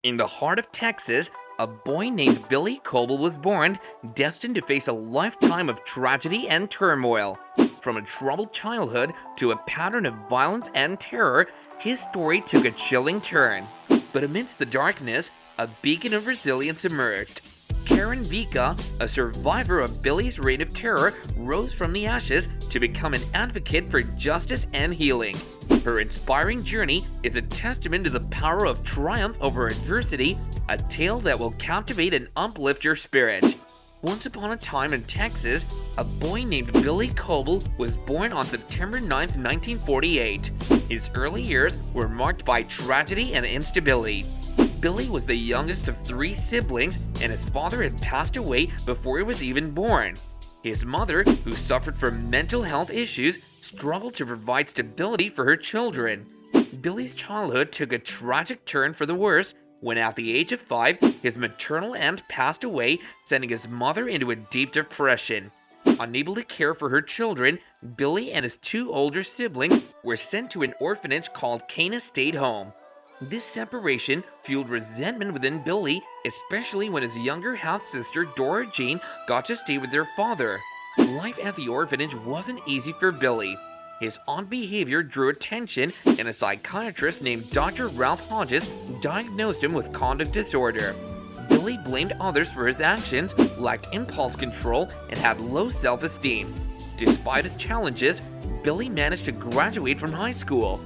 In the heart of Texas, a boy named Billie Coble was born, destined to face a lifetime of tragedy and turmoil. From a troubled childhood to a pattern of violence and terror, his story took a chilling turn. But amidst the darkness, a beacon of resilience emerged. Vika, a survivor of Billie's reign of terror, rose from the ashes to become an advocate for justice and healing. Her inspiring journey is a testament to the power of triumph over adversity, a tale that will captivate and uplift your spirit. Once upon a time in Texas, a boy named Billie Coble was born on September 9, 1948. His early years were marked by tragedy and instability. Billie was the youngest of three siblings, and his father had passed away before he was even born. His mother, who suffered from mental health issues, struggled to provide stability for her children. Billie's childhood took a tragic turn for the worse when, at the age of 5, his maternal aunt passed away, sending his mother into a deep depression. Unable to care for her children, Billie and his two older siblings were sent to an orphanage called Cana State Home. This separation fueled resentment within Billie, especially when his younger half-sister Dora Jean got to stay with their father. Life at the orphanage wasn't easy for Billie. His odd behavior drew attention, and a psychiatrist named Dr. Ralph Hodges diagnosed him with conduct disorder. Billie blamed others for his actions, lacked impulse control, and had low self-esteem. Despite his challenges, Billie managed to graduate from high school.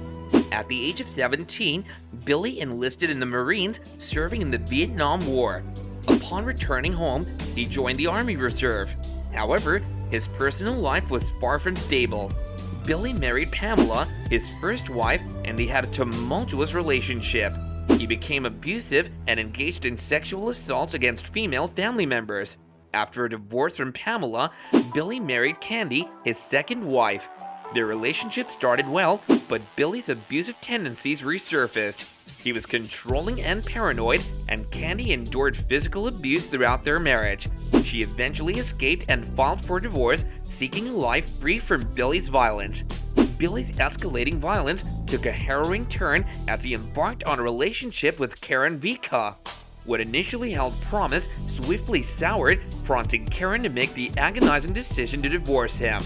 At the age of 17, Billie enlisted in the Marines, serving in the Vietnam War. Upon returning home, he joined the Army Reserve. However, his personal life was far from stable. Billie married Pamela, his first wife, and they had a tumultuous relationship. He became abusive and engaged in sexual assaults against female family members. After a divorce from Pamela, Billie married Candy, his second wife. Their relationship started well, but Billie's abusive tendencies resurfaced. He was controlling and paranoid, and Candy endured physical abuse throughout their marriage. She eventually escaped and filed for divorce, seeking a life free from Billie's violence. Billie's escalating violence took a harrowing turn as he embarked on a relationship with Vika. What initially held promise swiftly soured, prompting Karen to make the agonizing decision to divorce him.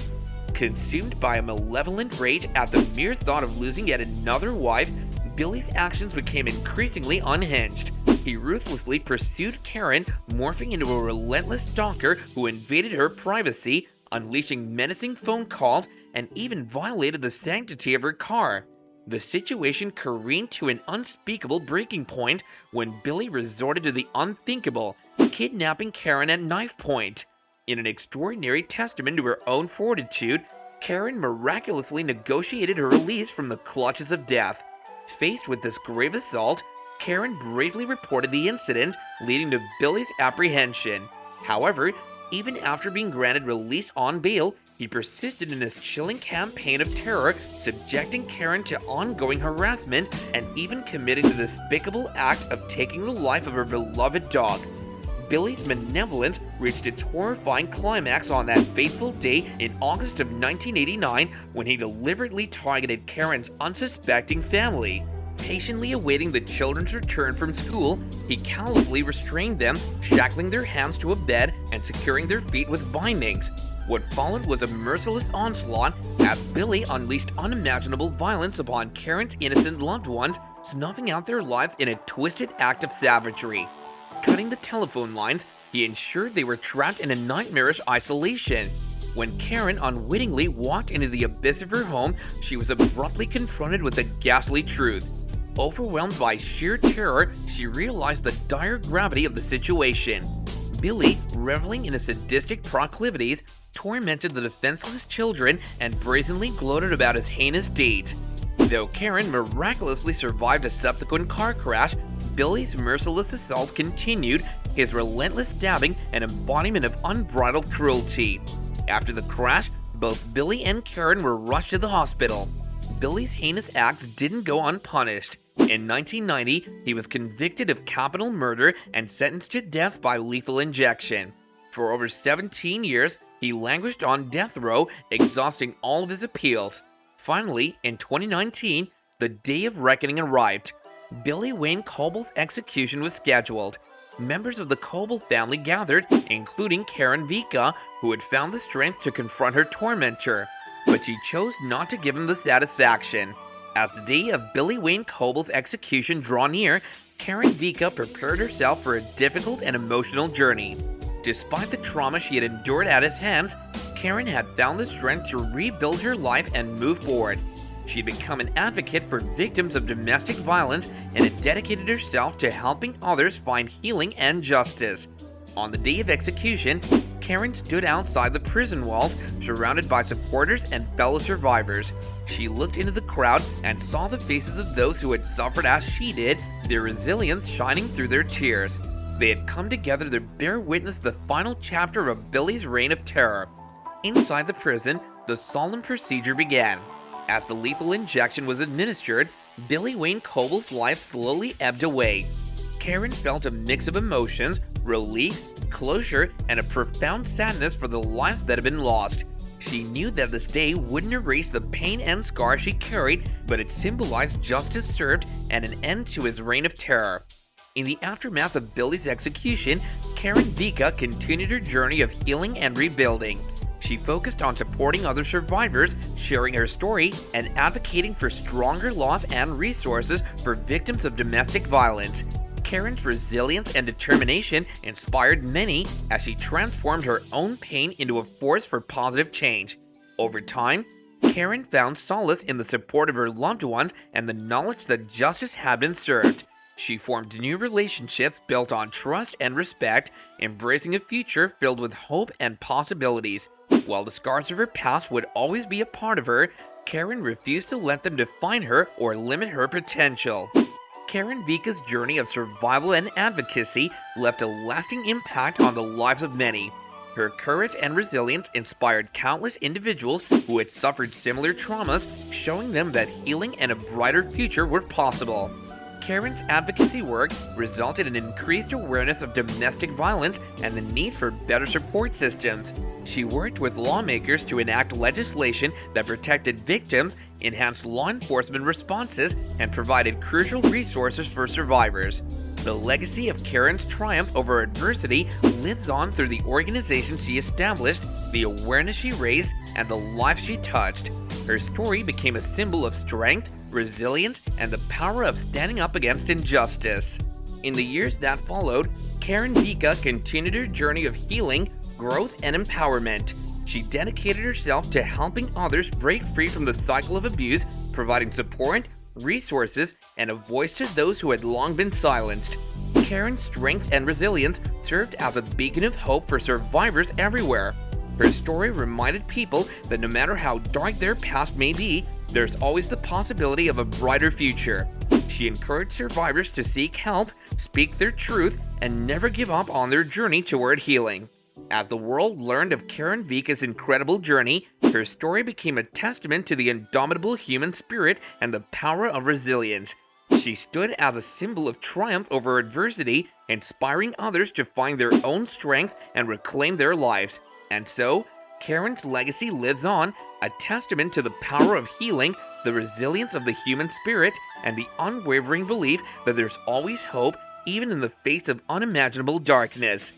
Consumed by a malevolent rage at the mere thought of losing yet another wife, Billie's actions became increasingly unhinged. He ruthlessly pursued Karen, morphing into a relentless stalker who invaded her privacy, unleashing menacing phone calls, and even violated the sanctity of her car. The situation careened to an unspeakable breaking point when Billie resorted to the unthinkable, kidnapping Karen at knife point. In an extraordinary testament to her own fortitude, Karen miraculously negotiated her release from the clutches of death. Faced with this grave assault, Karen bravely reported the incident, leading to Billie's apprehension. However, even after being granted release on bail, he persisted in his chilling campaign of terror, subjecting Karen to ongoing harassment and even committing the despicable act of taking the life of her beloved dog. Billie's malevolence reached its horrifying climax on that fateful day in August of 1989 when he deliberately targeted Karen's unsuspecting family. Patiently awaiting the children's return from school, he callously restrained them, shackling their hands to a bed and securing their feet with bindings. What followed was a merciless onslaught as Billie unleashed unimaginable violence upon Karen's innocent loved ones, snuffing out their lives in a twisted act of savagery. Cutting the telephone lines, he ensured they were trapped in a nightmarish isolation. When Karen unwittingly walked into the abyss of her home, she was abruptly confronted with the ghastly truth. Overwhelmed by sheer terror, she realized the dire gravity of the situation. Billie, reveling in his sadistic proclivities, tormented the defenseless children and brazenly gloated about his heinous deeds. Though Karen miraculously survived a subsequent car crash, Billie's merciless assault continued, his relentless stabbing an embodiment of unbridled cruelty. After the crash, both Billie and Karen were rushed to the hospital. Billie's heinous acts didn't go unpunished. In 1990, he was convicted of capital murder and sentenced to death by lethal injection. For over 17 years, he languished on death row, exhausting all of his appeals. Finally, in 2019, the day of reckoning arrived. Billie Wayne Coble's execution was scheduled. Members of the Coble family gathered, including Karen Vika, who had found the strength to confront her tormentor, but she chose not to give him the satisfaction. As the day of Billie Wayne Coble's execution drew near, Karen Vika prepared herself for a difficult and emotional journey. Despite the trauma she had endured at his hands, Karen had found the strength to rebuild her life and move forward. She had become an advocate for victims of domestic violence and had dedicated herself to helping others find healing and justice. On the day of execution, Karen stood outside the prison walls, surrounded by supporters and fellow survivors. She looked into the crowd and saw the faces of those who had suffered as she did, their resilience shining through their tears. They had come together to bear witness the final chapter of Billie's reign of terror. Inside the prison, the solemn procedure began. As the lethal injection was administered, Billie Wayne Coble's life slowly ebbed away. Karen felt a mix of emotions, relief, closure, and a profound sadness for the lives that had been lost. She knew that this day wouldn't erase the pain and scars she carried, but it symbolized justice served and an end to his reign of terror. In the aftermath of Billie's execution, Karen Vika continued her journey of healing and rebuilding. She focused on supporting other survivors, sharing her story, and advocating for stronger laws and resources for victims of domestic violence. Karen's resilience and determination inspired many as she transformed her own pain into a force for positive change. Over time, Karen found solace in the support of her loved ones and the knowledge that justice had been served. She formed new relationships built on trust and respect, embracing a future filled with hope and possibilities. While the scars of her past would always be a part of her, Karen refused to let them define her or limit her potential. Karen Vika's journey of survival and advocacy left a lasting impact on the lives of many. Her courage and resilience inspired countless individuals who had suffered similar traumas, showing them that healing and a brighter future were possible. Karen's advocacy work resulted in increased awareness of domestic violence and the need for better support systems. She worked with lawmakers to enact legislation that protected victims, enhanced law enforcement responses, and provided crucial resources for survivors. The legacy of Karen's triumph over adversity lives on through the organizations she established, the awareness she raised, and the lives she touched. Her story became a symbol of strength, resilience, and the power of standing up against injustice. In the years that followed, Karen Vika continued her journey of healing, growth, and empowerment. She dedicated herself to helping others break free from the cycle of abuse, providing support, resources, and a voice to those who had long been silenced. Karen's strength and resilience served as a beacon of hope for survivors everywhere. Her story reminded people that no matter how dark their past may be, there's always the possibility of a brighter future. She encouraged survivors to seek help, speak their truth, and never give up on their journey toward healing. As the world learned of Karen Vika's incredible journey, her story became a testament to the indomitable human spirit and the power of resilience. She stood as a symbol of triumph over adversity, inspiring others to find their own strength and reclaim their lives. And so, Karen's legacy lives on, a testament to the power of healing, the resilience of the human spirit, and the unwavering belief that there's always hope, even in the face of unimaginable darkness.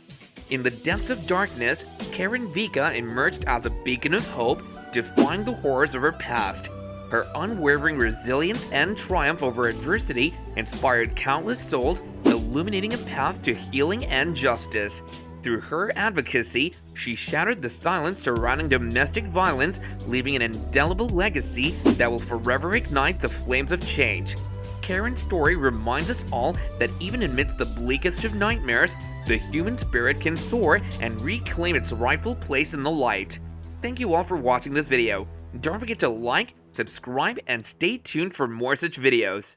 In the depths of darkness, Karen Vika emerged as a beacon of hope, defying the horrors of her past. Her unwavering resilience and triumph over adversity inspired countless souls, illuminating a path to healing and justice. Through her advocacy, she shattered the silence surrounding domestic violence, leaving an indelible legacy that will forever ignite the flames of change. Karen's story reminds us all that even amidst the bleakest of nightmares, the human spirit can soar and reclaim its rightful place in the light. Thank you all for watching this video. Don't forget to like, subscribe, and stay tuned for more such videos.